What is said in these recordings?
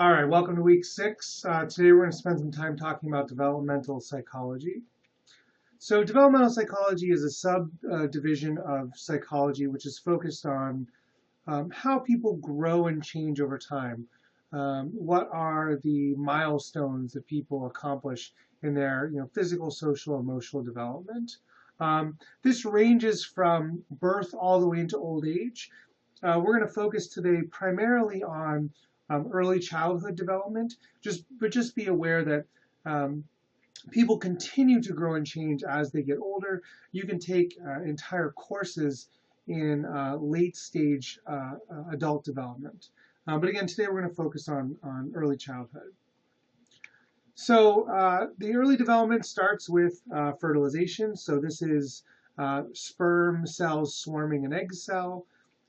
All right, welcome to week 6. Today we're going to spend some time talking about developmental psychology. So developmental psychology is a subdivision of psychology which is focused on how people grow and change over time. What are the milestones that people accomplish in their physical, social, emotional development? This ranges from birth all the way into old age. We're going to focus today primarily on early childhood development. Just be aware that people continue to grow and change as they get older. You can take entire courses in late stage adult development. But again, today we're going to focus on early childhood. So the early development starts with fertilization. So this is sperm cells swarming an egg cell,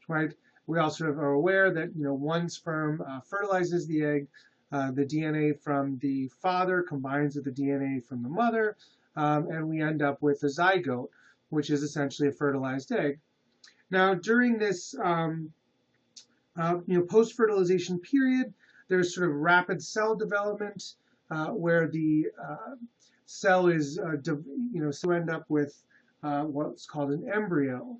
right? We also are aware that one sperm fertilizes the egg. The DNA from the father combines with the DNA from the mother, and we end up with a zygote, which is essentially a fertilized egg. Now, during this post-fertilization period, there's sort of rapid cell development where the cell is, so end up with what's called an embryo.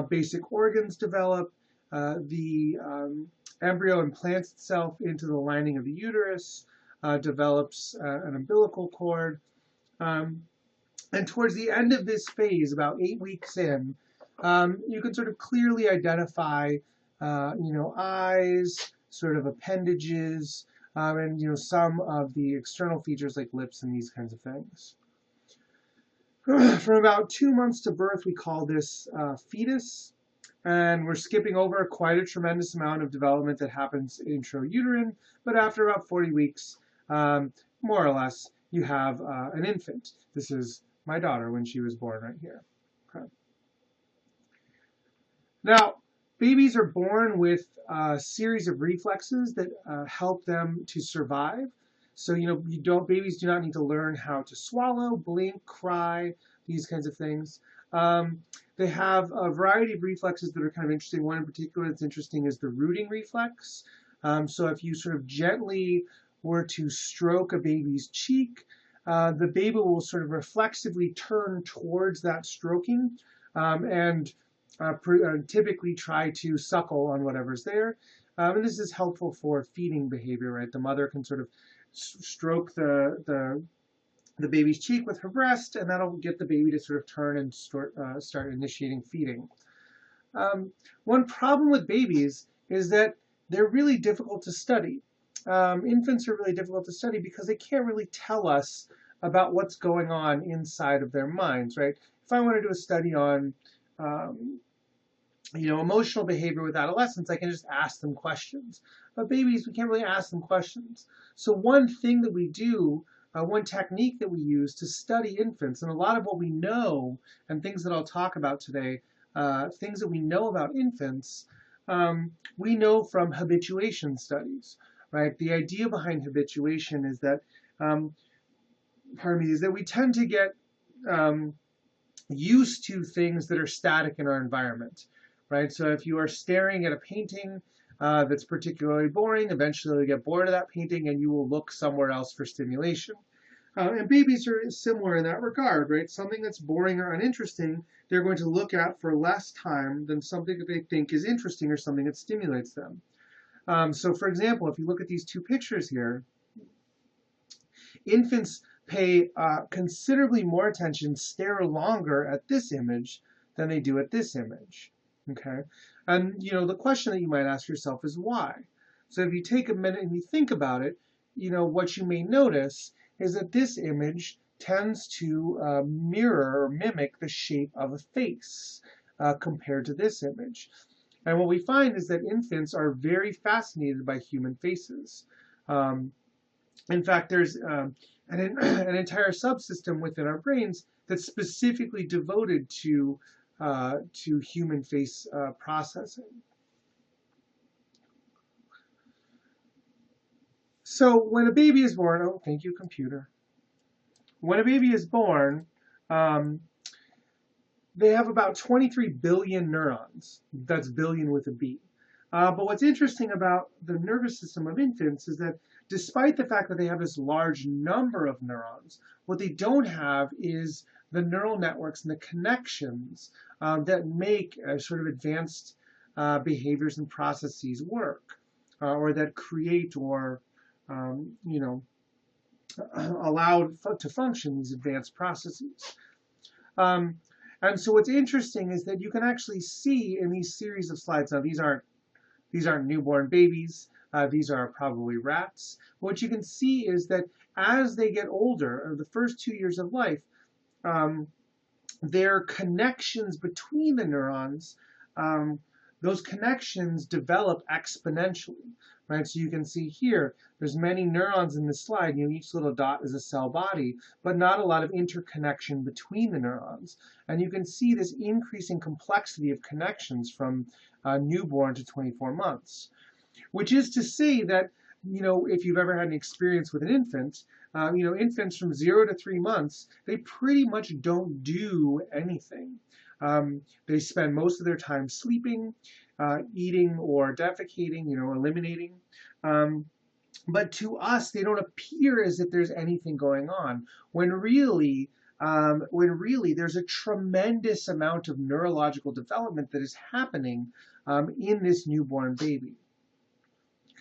Basic organs develop. The embryo implants itself into the lining of the uterus, develops an umbilical cord. And towards the end of this phase, about 8 weeks in, you can sort of clearly identify, eyes, sort of appendages, and some of the external features like lips and these kinds of things. From about 2 months to birth, we call this fetus. And we're skipping over quite a tremendous amount of development that happens intrauterine. But after about 40 weeks, more or less, you have an infant. This is my daughter when she was born right here. Okay. Now, babies are born with a series of reflexes that help them to survive. So, babies do not need to learn how to swallow, blink, cry, these kinds of things. They have a variety of reflexes that are kind of interesting. One in particular that's interesting is the rooting reflex. So if you sort of gently were to stroke a baby's cheek, the baby will sort of reflexively turn towards that stroking and typically try to suckle on whatever's there. And this is helpful for feeding behavior, right? The mother can sort of stroke the baby's cheek with her breast, and that'll get the baby to sort of turn and start initiating feeding. One problem with babies is that they're really difficult to study. Infants are really difficult to study because they can't really tell us about what's going on inside of their minds, right? If I want to do a study on emotional behavior with adolescents, I can just ask them questions. But babies, we can't really ask them questions. So one thing that we do, one technique that we use to study infants, and a lot of what we know, and things that I'll talk about today, things that we know about infants, we know from habituation studies, right? The idea behind habituation is that, we tend to get used to things that are static in our environment, right? So if you are staring at a painting that's particularly boring, eventually you'll get bored of that painting and you will look somewhere else for stimulation. And babies are similar in that regard, right? Something that's boring or uninteresting, they're going to look at for less time than something that they think is interesting or something that stimulates them. So for example, if you look at these two pictures here, infants pay considerably more attention, stare longer at this image than they do at this image. Okay, and the question that you might ask yourself is why. So if you take a minute and you think about it, what you may notice is that this image tends to mirror or mimic the shape of a face compared to this image. And what we find is that infants are very fascinated by human faces. In fact, there's an entire subsystem within our brains that's specifically devoted to human face processing. So when a baby is born, oh, thank you, computer. When a baby is born, they have about 23 billion neurons. That's billion with a B. But what's interesting about the nervous system of infants is that despite the fact that they have this large number of neurons, what they don't have is the neural networks and the connections that make sort of advanced behaviors and processes work, or that create or you know, allow to function these advanced processes. Um, and so what's interesting is that you can actually see in these series of slides, now these aren't newborn babies, these are probably rats. What you can see is that as they get older, or the first 2 years of life, um, their connections between the neurons, um, those connections develop exponentially, right? So you can see here, there's many neurons in this slide, and each little dot is a cell body, but not a lot of interconnection between the neurons. And you can see this increasing complexity of connections from newborn to 24 months, which is to say that, if you've ever had an experience with an infant, infants from 0 to 3 months, they pretty much don't do anything. They spend most of their time sleeping, eating or defecating, eliminating. But to us, they don't appear as if there's anything going on, when really there's a tremendous amount of neurological development that is happening in this newborn baby.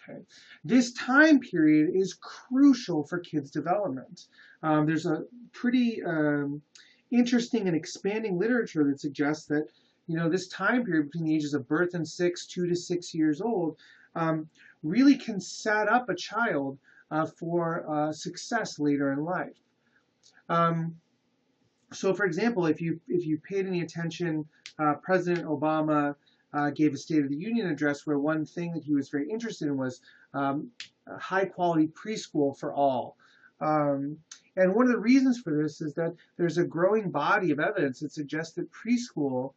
Okay. This time period is crucial for kids' development. There's a pretty interesting and expanding literature that suggests that this time period between the ages of birth and 2 to 6 years old, really can set up a child for success later in life. So, for example, if you paid any attention, President Obama gave a State of the Union address where one thing that he was very interested in was a high-quality preschool for all. And one of the reasons for this is that there's a growing body of evidence that suggests that preschool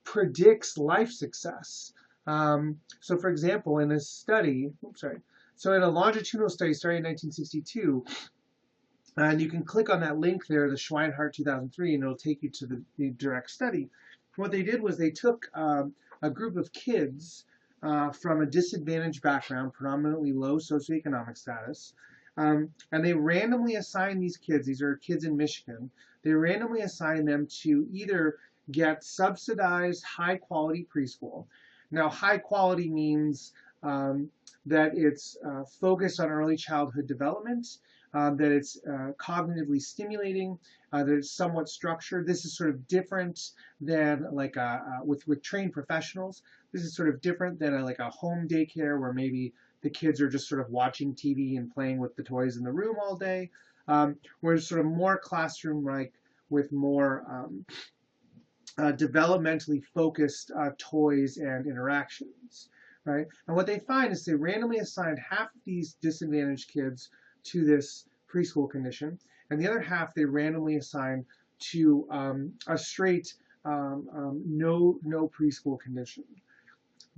predicts life success. So, for example, in this study, so in a longitudinal study started in 1962, and you can click on that link there, the Schweinhart 2003, and it'll take you to the direct study. What they did was they took a group of kids from a disadvantaged background, predominantly low socioeconomic status, and they randomly assigned these kids, these are kids in Michigan, they randomly assigned them to either get subsidized high-quality preschool. Now, high quality means that it's focused on early childhood development, that it's cognitively stimulating, that it's somewhat structured. This is sort of different than like with trained professionals. This is sort of different than like a home daycare where maybe the kids are just sort of watching TV and playing with the toys in the room all day. Where it's sort of more classroom-like with more developmentally focused toys and interactions, right? And what they find is they randomly assigned half of these disadvantaged kids to this preschool condition, and the other half they randomly assigned to a straight no preschool condition.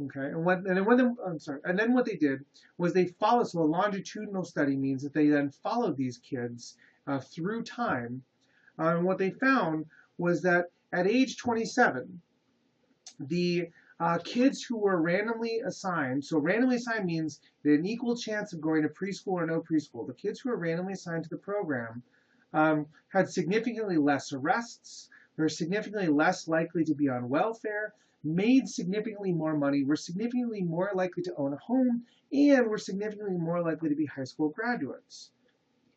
Okay, and then what they did was they followed. So a longitudinal study means that they then followed these kids through time, and what they found was that at age 27, the kids who were randomly assigned, so randomly assigned means they had an equal chance of going to preschool or no preschool. The kids who were randomly assigned to the program had significantly less arrests, they were significantly less likely to be on welfare, made significantly more money, were significantly more likely to own a home, and were significantly more likely to be high school graduates,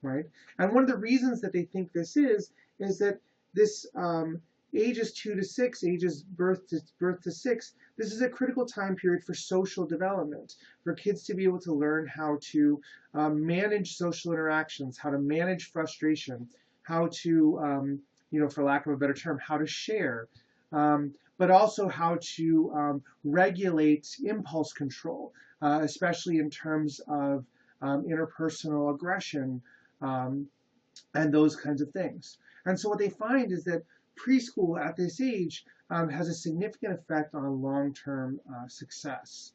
right? And one of the reasons that they think this is that this ages 2 to 6, ages birth to 6, this is a critical time period for social development, for kids to be able to learn how to manage social interactions, how to manage frustration, how to, for lack of a better term, how to share, but also how to regulate impulse control, especially in terms of interpersonal aggression and those kinds of things. And so what they find is that preschool at this age has a significant effect on long-term success.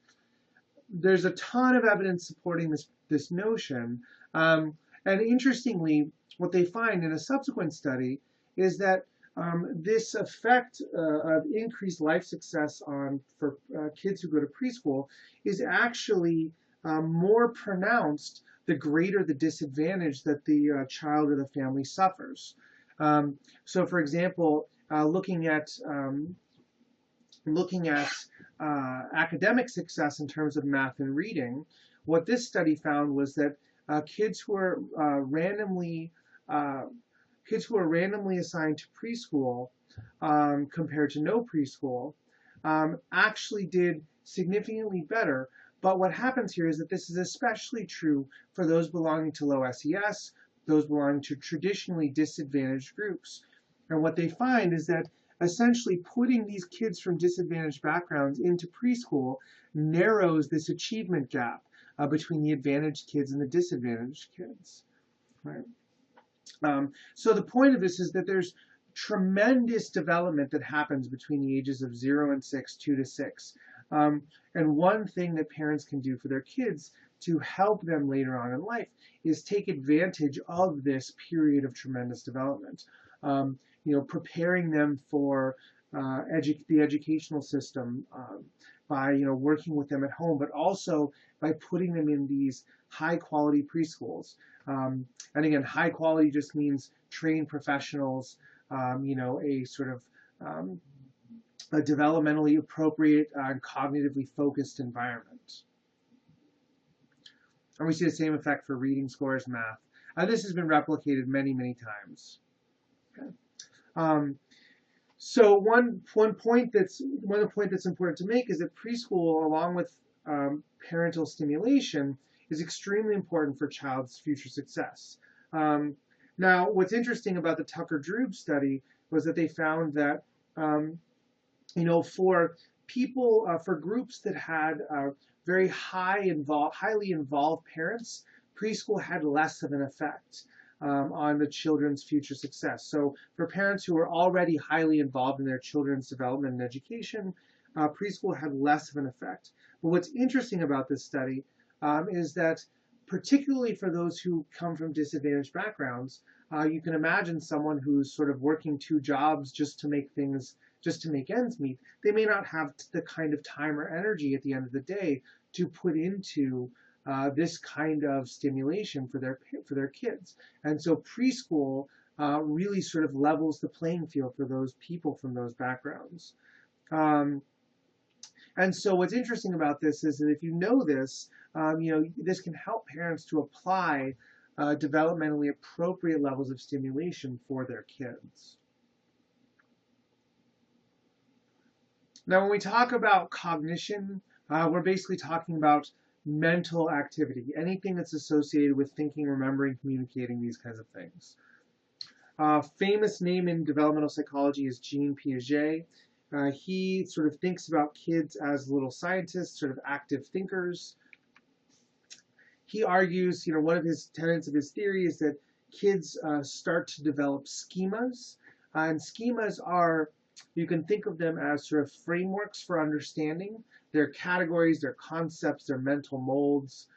There's a ton of evidence supporting this notion. And interestingly, what they find in a subsequent study is that This effect of increased life success for kids who go to preschool is actually more pronounced the greater the disadvantage that the child or the family suffers. So, for example, looking at academic success in terms of math and reading, what this study found was that kids who are randomly assigned to preschool compared to no preschool actually did significantly better. But what happens here is that this is especially true for those belonging to low SES, those belonging to traditionally disadvantaged groups. And what they find is that essentially putting these kids from disadvantaged backgrounds into preschool narrows this achievement gap between the advantaged kids and the disadvantaged kids. Right? So the point of this is that there's tremendous development that happens between the ages of 0 and 6, 2 to 6. And one thing that parents can do for their kids to help them later on in life is take advantage of this period of tremendous development. Preparing them for the educational system by working with them at home, but also by putting them in these high quality preschools. And again, high quality just means trained professionals, a sort of a developmentally appropriate and cognitively focused environment. And we see the same effect for reading scores, math. This has been replicated many, many times. Okay. So one point that's important to make is that preschool, along with parental stimulation, is extremely important for a child's future success. Now, what's interesting about the Tucker-Drube study was that they found that, for groups that had very highly involved parents, preschool had less of an effect on the children's future success. So for parents who were already highly involved in their children's development and education, preschool had less of an effect. But what's interesting about this study is that particularly for those who come from disadvantaged backgrounds, you can imagine someone who's sort of working 2 jobs just to make ends meet. They may not have the kind of time or energy at the end of the day to put into this kind of stimulation for their kids. And so preschool really sort of levels the playing field for those people from those backgrounds. And so what's interesting about this is that if you know this, this can help parents to apply developmentally appropriate levels of stimulation for their kids. Now, when we talk about cognition, we're basically talking about mental activity, anything that's associated with thinking, remembering, communicating, these kinds of things. Famous name in developmental psychology is Jean Piaget. He sort of thinks about kids as little scientists, sort of active thinkers. He argues, one of his tenets of his theory is that kids start to develop schemas. And schemas are, you can think of them as sort of frameworks for understanding. They're categories, they're concepts, they're mental molds.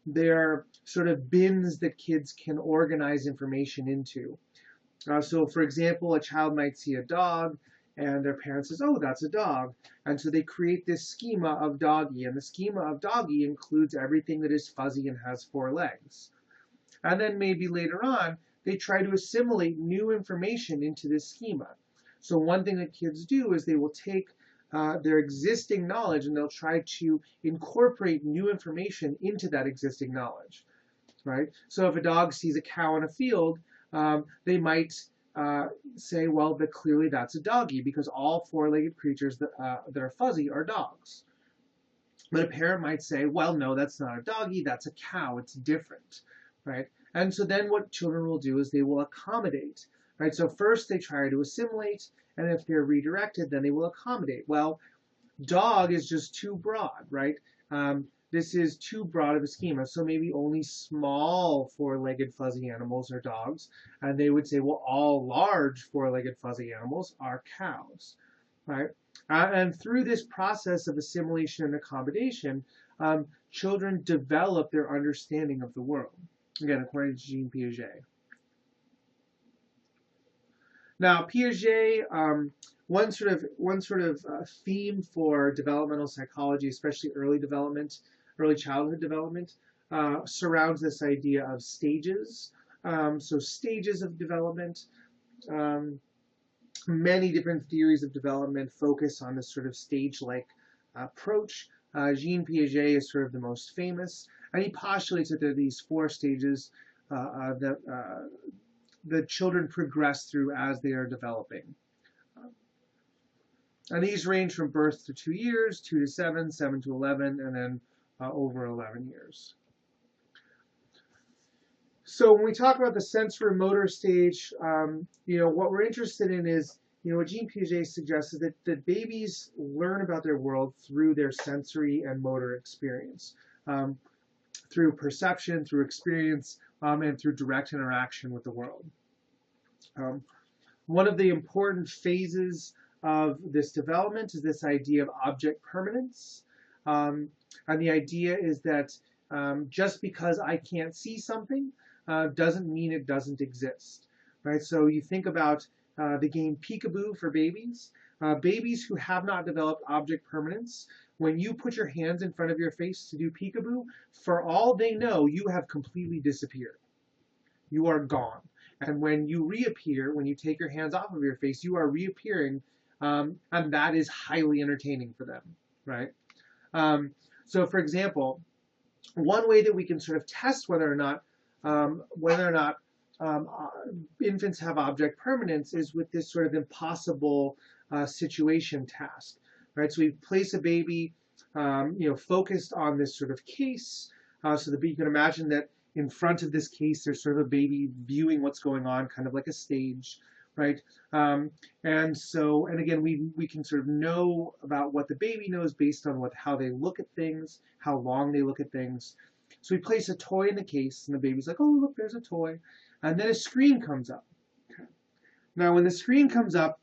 They're sort of bins that kids can organize information into. So for example, a child might see a dog and their parent says, oh, that's a dog. And so they create this schema of doggy. And the schema of doggy includes everything that is fuzzy and has 4 legs. And then maybe later on, they try to assimilate new information into this schema. So one thing that kids do is they will take their existing knowledge and they'll try to incorporate new information into that existing knowledge, right? So if a dog sees a cow in a field, they might say, well, but clearly that's a doggy because all 4-legged creatures that are fuzzy are dogs. But a parent might say, well, no, that's not a doggy, that's a cow, it's different, right? And so then what children will do is they will accommodate, right? So first they try to assimilate, and if they're redirected, then they will accommodate. Well, dog is just too broad, right? This is too broad of a schema, so maybe only small 4-legged fuzzy animals are dogs, and they would say, well, all large 4-legged fuzzy animals are cows, right? And through this process of assimilation and accommodation, children develop their understanding of the world, again, according to Jean Piaget. Now, Piaget, one sort of theme for developmental psychology, especially early childhood development, surrounds this idea of stages. So stages of development. Um, Many different theories of development focus on this sort of stage-like approach. Jean Piaget is sort of the most famous, and he postulates that there are these four stages that the children progress through as they are developing. And these range from birth to 2 years, 2 to 7, 7 to 11, and then over 11 years. So when we talk about the sensory-motor stage, what we're interested in is, what Jean Piaget suggests is that babies learn about their world through their sensory and motor experience, through perception, through experience, and through direct interaction with the world. One of the important phases of this development is this idea of object permanence. And the idea is that just because I can't see something doesn't mean it doesn't exist, right? So you think about the game Peekaboo for babies. Babies who have not developed object permanence, when you put your hands in front of your face to do peekaboo, for all they know, you have completely disappeared. You are gone. And when you reappear, when you take your hands off of your face, you are reappearing, and that is highly entertaining for them, right? So for example, one way that we can sort of test whether or not infants have object permanence is with this sort of impossible situation task, right? So we place a baby, focused on this sort of case, so that you can imagine that in front of this case, there's sort of a baby viewing what's going on, kind of like a stage, right? And again, we can sort of know about what the baby knows based on how they look at things, how long they look at things. So we place a toy in the case, and the baby's like, oh, look, there's a toy. And then a screen comes up. Okay. Now, when the screen comes up,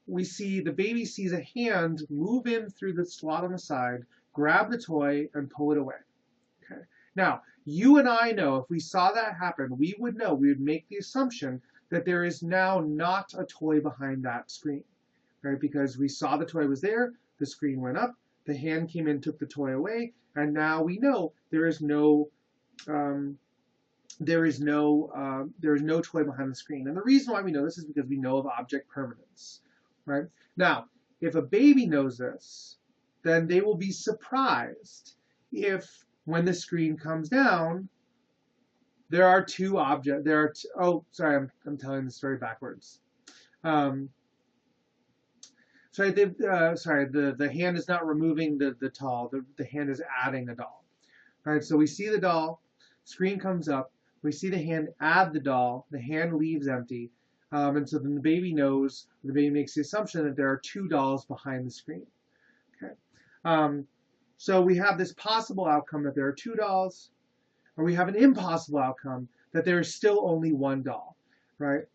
we see the baby sees a hand move in through the slot on the side, grab the toy, and pull it away. Okay. Now, you and I know if we saw that happen, we would make the assumption that there is now not a toy behind that screen, right? Because we saw the toy was there, the screen went up, the hand came in, took the toy away, and now we know there is no toy behind the screen. And the reason why we know this is because we know of object permanence, right? Now, if a baby knows this, then they will be surprised if, when the screen comes down, there are two objects. Oh, sorry, I'm telling the story backwards. The hand is not removing the doll. The hand is adding a doll. All right, so we see the doll, screen comes up, we see the hand add the doll, the hand leaves empty, and so then the baby makes the assumption that there are two dolls behind the screen. Okay, so we have this possible outcome that there are two dolls, or we have an impossible outcome that there is still only one doll, right?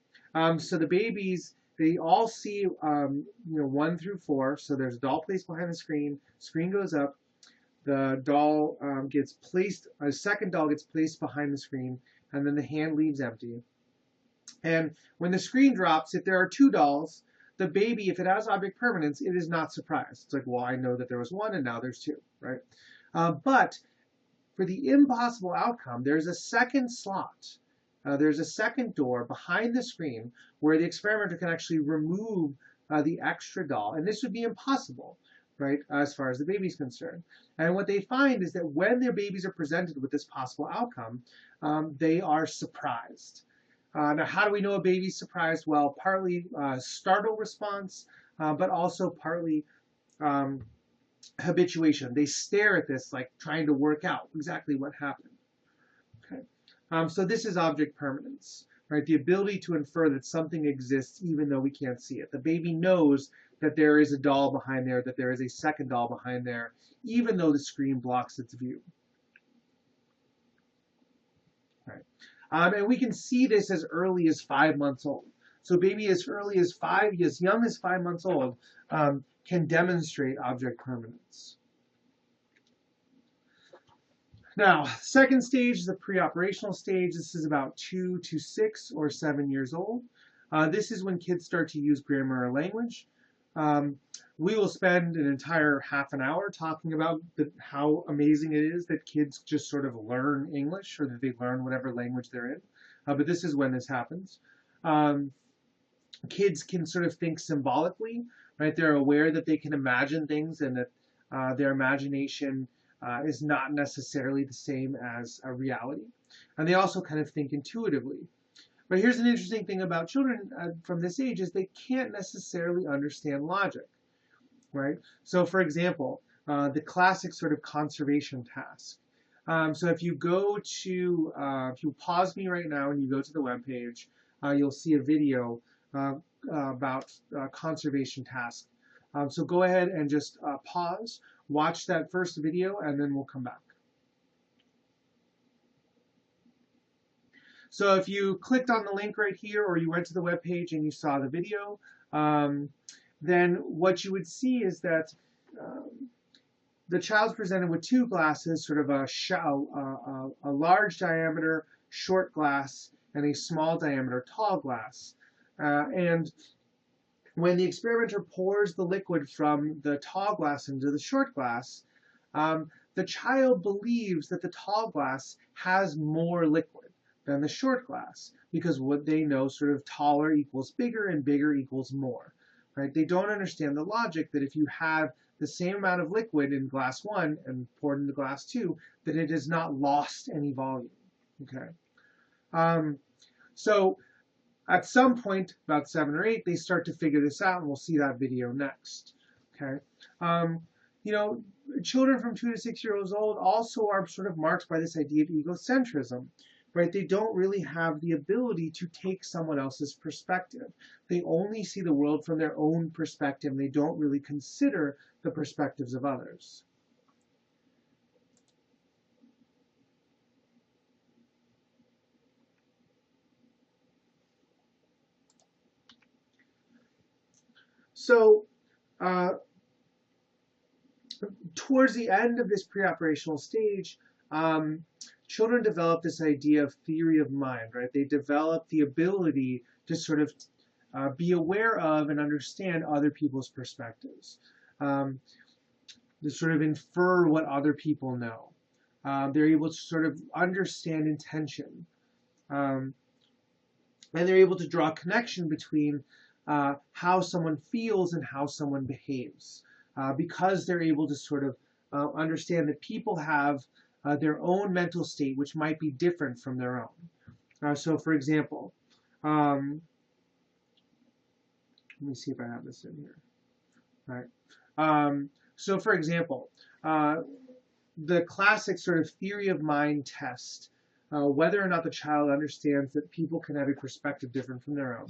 So the babies, they all see 1 through 4. So there's a doll placed behind the screen goes up, the doll gets placed, a second doll gets placed behind the screen, and then the hand leaves empty. And when the screen drops, if there are two dolls, the baby, if it has object permanence, it is not surprised. It's like, well, I know that there was one and now there's two, right? But for the impossible outcome, there's a second slot. There's a second door behind the screen where the experimenter can actually remove the extra doll. And this would be impossible, right, as far as the baby's concerned. And what they find is that when their babies are presented with this possible outcome, they are surprised. Now, how do we know a baby's surprised? Well, partly startle response, but also partly habituation. They stare at this like trying to work out exactly what happened. Okay. So this is object permanence, right? The ability to infer that something exists even though we can't see it. The baby knows that there is a doll behind there, that there is a second doll behind there, even though the screen blocks its view. Right. And we can see this as early as 5 months old. So baby as young as 5 months old can demonstrate object permanence. Now, second stage is the pre-operational stage. This is about 2 to 6 or 7 years old. This is when kids start to use grammar or language. Um, we will spend an entire half an hour talking about how amazing it is that kids just sort of learn English, or that they learn whatever language they're in. But this is when this happens. Um, Kids can sort of think symbolically, right? They're aware that they can imagine things, and that their imagination is not necessarily the same as a reality. And they also kind of think intuitively. But here's an interesting thing about children from this age is they can't necessarily understand logic, right? So for example, the classic sort of conservation task. So if you go to, if you pause me right now and you go to the web page, you'll see a video uh, about conservation task. So go ahead and just pause, watch that first video, and then we'll come back. So if you clicked on the link right here, or you went to the web page and you saw the video, then what you would see is that the child's presented with two glasses, sort of a large diameter short glass and a small diameter tall glass. And when the experimenter pours the liquid from the tall glass into the short glass, the child believes that the tall glass has more liquid than the short glass, because what they know, sort of taller equals bigger and bigger equals more, right? They don't understand the logic that if you have the same amount of liquid in glass 1 and poured into glass 2, that it has not lost any volume, okay? So at some point, about 7 or 8, they start to figure this out, and we'll see that video next, okay? You know, children from 2 to 6 years old also are sort of marked by this idea of egocentrism, right? They don't really have the ability to take someone else's perspective. They only see the world from their own perspective, and they don't really consider the perspectives of others. So, towards the end of this preoperational stage, children develop this idea of theory of mind, right? They develop the ability to sort of be aware of and understand other people's perspectives, to sort of infer what other people know. They're able to sort of understand intention. And they're able to draw a connection between how someone feels and how someone behaves, because they're able to sort of understand that people have their own mental state, which might be different from their own. So for example, let me see if I have this in here. All right. So for example, the classic sort of theory of mind test, whether or not the child understands that people can have a perspective different from their own,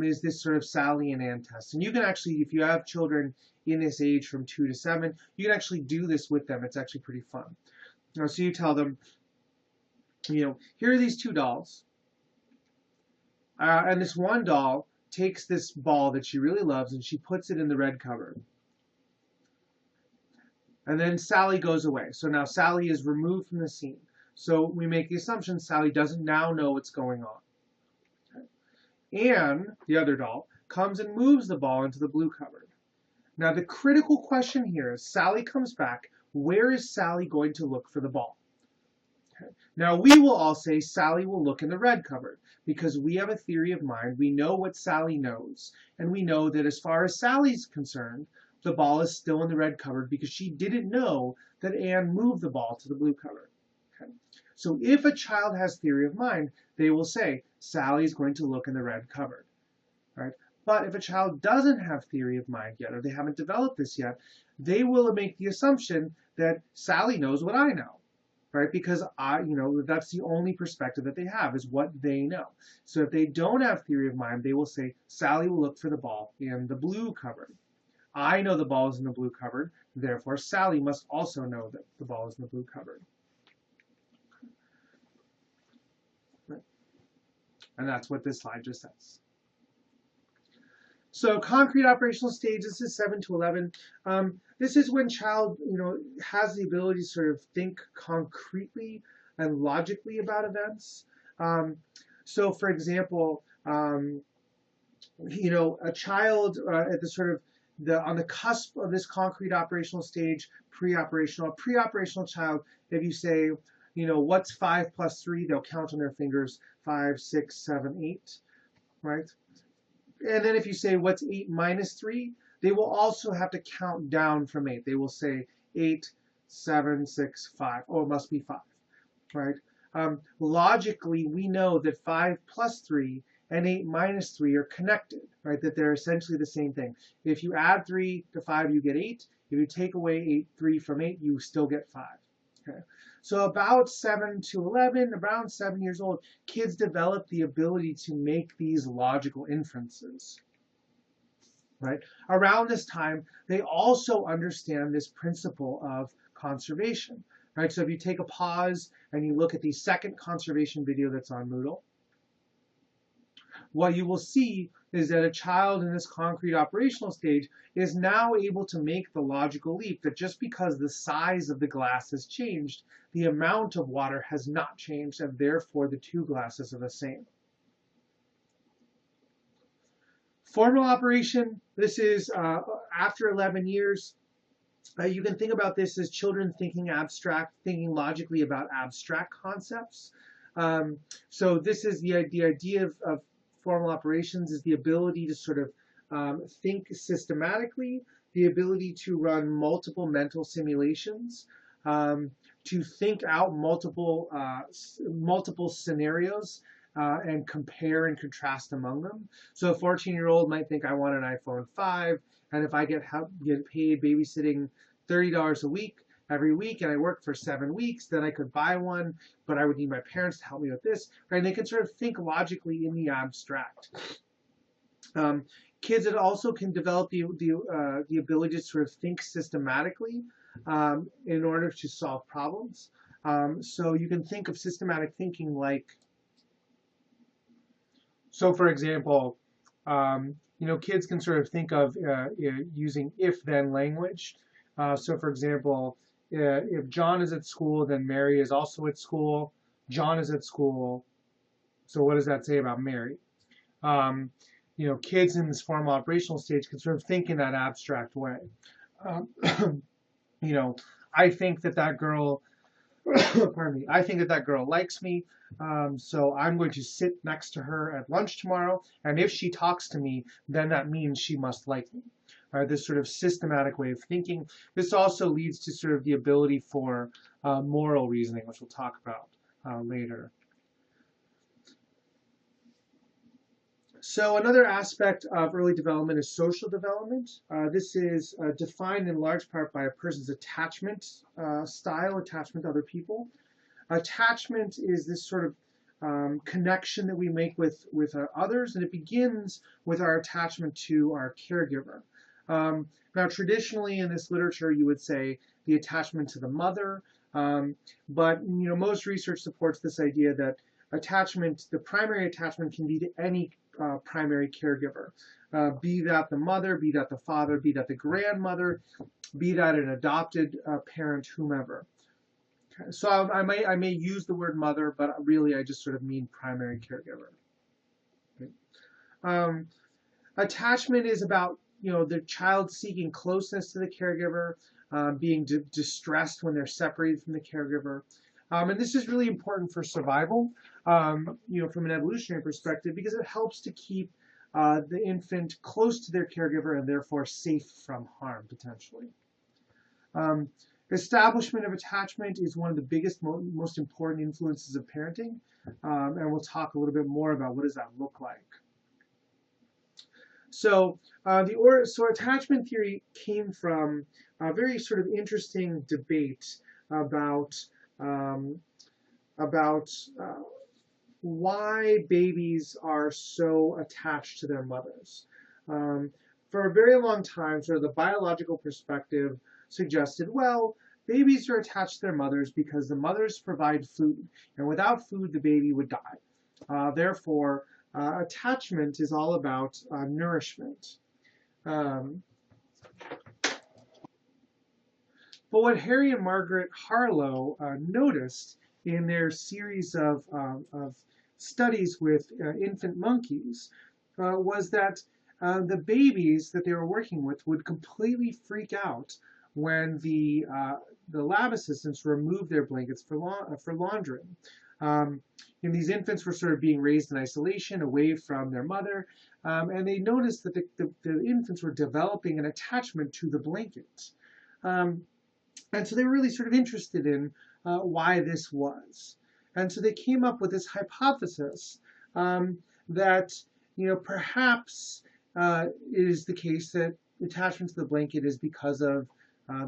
is this sort of Sally and Ann test. And you can actually, if you have children in this age from 2 to 7, you can actually do this with them. It's actually pretty fun. So you tell them, you know, here are these two dolls. And this one doll takes this ball that she really loves and she puts it in the red cupboard. And then Sally goes away. So now Sally is removed from the scene. So we make the assumption Sally doesn't now know what's going on. Okay. Anne, the other doll, comes and moves the ball into the blue cupboard. Now the critical question here is, Sally comes back. Where is Sally going to look for the ball? Okay. Now we will all say Sally will look in the red cupboard, because we have a theory of mind. We know what Sally knows. And we know that as far as Sally's concerned, the ball is still in the red cupboard because she didn't know that Anne moved the ball to the blue cupboard. Okay. So if a child has theory of mind, they will say, Sally's going to look in the red cupboard. Right? But if a child doesn't have theory of mind yet, or they haven't developed this yet, they will make the assumption that Sally knows what I know. Right? Because that's the only perspective that they have, is what they know. So if they don't have theory of mind, they will say, Sally will look for the ball in the blue cupboard. I know the ball is in the blue cupboard, therefore Sally must also know that the ball is in the blue cupboard. Right. And that's what this slide just says. So concrete operational stage, this is 7 to 11. This is when child, has the ability to sort of think concretely and logically about events. So for example, a child at the sort of on the cusp of this concrete operational stage, pre-operational, a pre-operational child, if you say, what's 5 plus 3, they'll count on their fingers, 5, 6, 7, 8, right? And then if you say, what's 8 minus 3, they will also have to count down from 8. They will say 8, 7, 6, 5. Oh, it must be 5, right? Logically, we know that 5 plus 3 and 8 minus 3 are connected, right? That they're essentially the same thing. If you add 3 to 5, you get 8. If you take away 3 from 8, you still get 5. Okay. So about 7 to 11, around 7 years old, kids develop the ability to make these logical inferences. Right? Around this time, they also understand this principle of conservation. Right? So if you take a pause and you look at the second conservation video that's on Moodle, what you will see is that a child in this concrete operational stage is now able to make the logical leap that just because the size of the glass has changed, the amount of water has not changed, and therefore the two glasses are the same. Formal operation, this is after 11 years. You can think about this as children thinking thinking logically about abstract concepts. So this is the idea of formal operations is the ability to sort of think systematically, the ability to run multiple mental simulations, to think out multiple scenarios and compare and contrast among them. So a 14-year-old might think, I want an iPhone 5, and if I get paid babysitting $30 a week, every week, and I work for 7 weeks, then I could buy one, but I would need my parents to help me with this. Right? And they can sort of think logically in the abstract. Kids that also can develop the ability to sort of think systematically in order to solve problems. So you can think of systematic thinking like, so for example, kids can sort of think of using if-then language. So for example, if John is at school, then Mary is also at school. John is at school. So what does that say about Mary? Kids in this formal operational stage can sort of think in that abstract way. I think that girl, pardon me, I think that girl likes me. So I'm going to sit next to her at lunch tomorrow. And if she talks to me, then that means she must like me. This sort of systematic way of thinking. This also leads to sort of the ability for moral reasoning, which we'll talk about later. So another aspect of early development is social development. This is defined in large part by a person's attachment style, attachment to other people. Attachment is this sort of connection that we make with others, and it begins with our attachment to our caregiver. Now, traditionally in this literature, you would say the attachment to the mother, but most research supports this idea that the primary attachment can be to any primary caregiver, be that the mother, be that the father, be that the grandmother, be that an adopted parent, whomever. Okay. So I may use the word mother, but really I just sort of mean primary caregiver. Okay. Attachment is about the child seeking closeness to the caregiver, being distressed when they're separated from the caregiver. And this is really important for survival, from an evolutionary perspective, because it helps to keep the infant close to their caregiver and therefore safe from harm, potentially. Establishment of attachment is one of the biggest, most important influences of parenting, and we'll talk a little bit more about what does that look like. So attachment theory came from a very sort of interesting debate about why babies are so attached to their mothers. For a very long time, sort of the biological perspective suggested, well, babies are attached to their mothers because the mothers provide food, and without food, the baby would die. Therefore, attachment is all about nourishment. But what Harry and Margaret Harlow noticed in their series of studies with infant monkeys was that the babies that they were working with would completely freak out when the lab assistants removed their blankets for laundering. And these infants were sort of being raised in isolation, away from their mother, and they noticed that the infants were developing an attachment to the blanket. And so they were really sort of interested in why this was. And so they came up with this hypothesis that, perhaps it is the case that attachment to the blanket is because of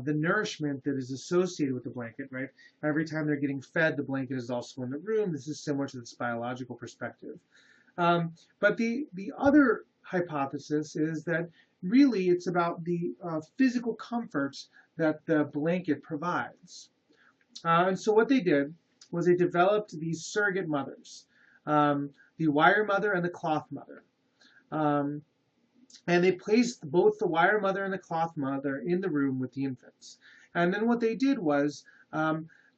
the nourishment that is associated with the blanket, right? Every time they're getting fed, the blanket is also in the room. This is similar to this biological perspective. But the other hypothesis is that really it's about the physical comfort that the blanket provides. And so what they did was they developed these surrogate mothers, the wire mother and the cloth mother. And they placed both the wire mother and the cloth mother in the room with the infants. And then what they did was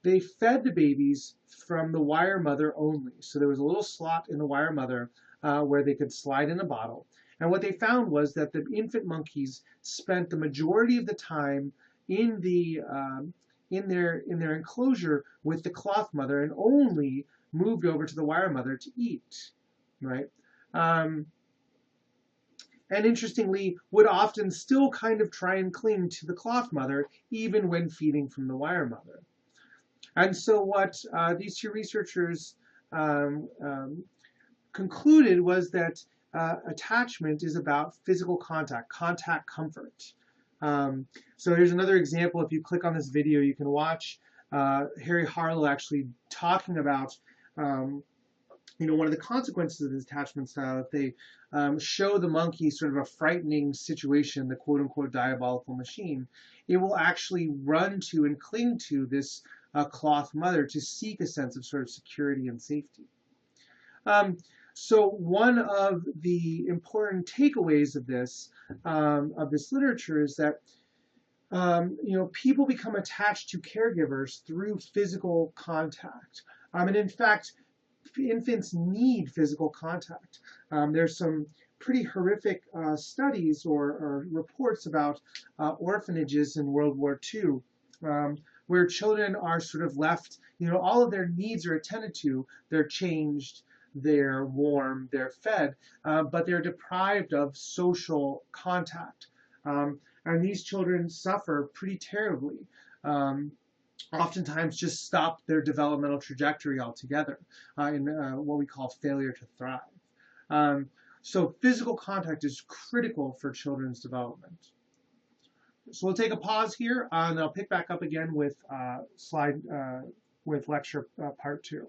they fed the babies from the wire mother only. So there was a little slot in the wire mother where they could slide in a bottle. And what they found was that the infant monkeys spent the majority of the time in their enclosure with the cloth mother and only moved over to the wire mother to eat, right? And interestingly, would often still kind of try and cling to the cloth mother, even when feeding from the wire mother. And so what these two researchers concluded was that attachment is about physical contact comfort. So here's another example. If you click on this video, you can watch Harry Harlow actually talking about one of the consequences of this attachment style. If they show the monkey sort of a frightening situation, the quote-unquote diabolical machine, it will actually run to and cling to this cloth mother to seek a sense of sort of security and safety. So one of the important takeaways of this literature is that people become attached to caregivers through physical contact, and in fact, infants need physical contact. There's some pretty horrific studies or reports about orphanages in World War II, where children are sort of left, all of their needs are attended to, they're changed, they're warm, they're fed, but they're deprived of social contact. And these children suffer pretty terribly. Oftentimes just stop their developmental trajectory altogether in what we call failure to thrive. So physical contact is critical for children's development. So we'll take a pause here, and I'll pick back up again with with lecture part 2.